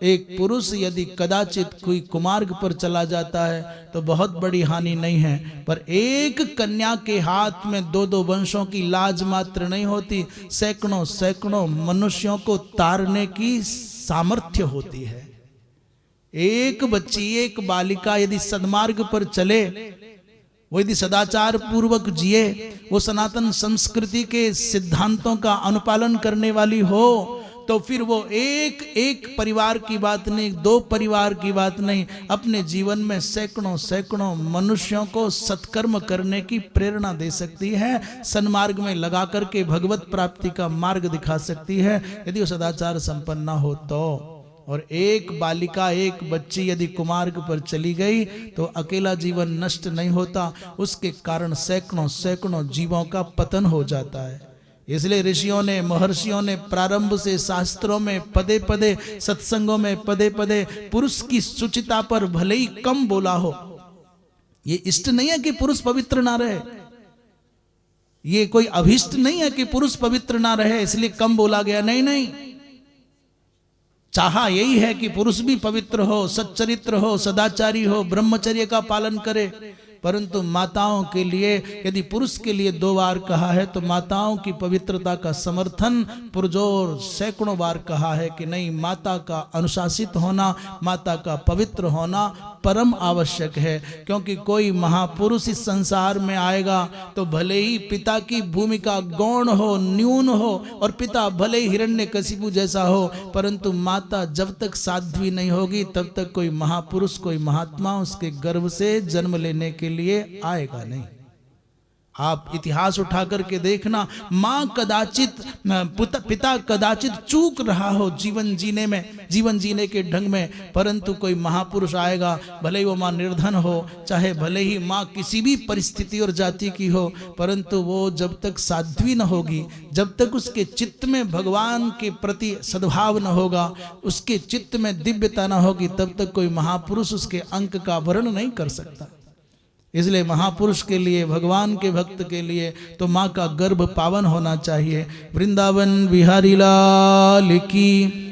एक पुरुष यदि कदाचित कोई कुमार्ग पर चला जाता है तो बहुत बड़ी हानि नहीं है, पर एक कन्या के हाथ में दो दो वंशों की लाज मात्र नहीं होती, सैकड़ों सैकड़ों मनुष्यों को तारने की सामर्थ्य होती है। एक बच्ची, एक बालिका यदि सद्मार्ग पर चले, वो यदि सदाचार पूर्वक जिए, वो सनातन संस्कृति के सिद्धांतों का अनुपालन करने वाली हो, तो फिर वो एक एक परिवार की बात नहीं, दो परिवार की बात नहीं, अपने जीवन में सैकड़ों सैकड़ों मनुष्यों को सत्कर्म करने की प्रेरणा दे सकती है, सन्मार्ग में लगा करके भगवत प्राप्ति का मार्ग दिखा सकती है, यदि वो सदाचार संपन्न हो तो। और एक बालिका, एक बच्ची यदि कुमार्ग पर चली गई तो अकेला जीवन नष्ट नहीं होता, उसके कारण सैकड़ों सैकड़ों जीवों का पतन हो जाता है। इसलिए ऋषियों ने, महर्षियों ने प्रारंभ से शास्त्रों में पदे पदे, सत्संगों में पदे पदे पुरुष की शुचिता पर भले ही कम बोला हो। ये इष्ट नहीं है कि पुरुष पवित्र ना रहे, ये कोई अभिष्ट नहीं है कि पुरुष पवित्र ना रहे इसलिए कम बोला गया, नहीं नहीं, चाहा यही है कि पुरुष भी पवित्र हो, सच्चरित्र हो, सदाचारी हो, ब्रह्मचर्य का पालन करे। परंतु माताओं के लिए, यदि पुरुष के लिए 2 बार कहा है तो माताओं की पवित्रता का समर्थन पुरजोर सैकड़ों बार कहा है कि नहीं, माता का अनुशासित होना, माता का पवित्र होना परम आवश्यक है। क्योंकि कोई महापुरुष इस संसार में आएगा तो भले ही पिता की भूमिका गौण हो, न्यून हो, और पिता भले ही हिरण्यकशिपु जैसा हो, परंतु माता जब तक साध्वी नहीं होगी तब तक कोई महापुरुष, कोई महात्मा उसके गर्भ से जन्म लेने के लिए आएगा नहीं। आप इतिहास उठा करके देखना, माँ कदाचित, पिता कदाचित चूक रहा हो जीवन जीने में, जीवन जीने के ढंग में, परंतु कोई महापुरुष आएगा, भले ही वो माँ निर्धन हो, चाहे भले ही माँ किसी भी परिस्थिति और जाति की हो, परंतु वो जब तक साध्वी न होगी, जब तक उसके चित्त में भगवान के प्रति सद्भाव न होगा, उसके चित्त में दिव्यता न होगी, तब तक कोई महापुरुष उसके अंक का वर्ण नहीं कर सकता। इसलिए महापुरुष के लिए, भगवान के भक्त के लिए तो माँ का गर्भ पावन होना चाहिए। वृंदावन बिहारी लाल की।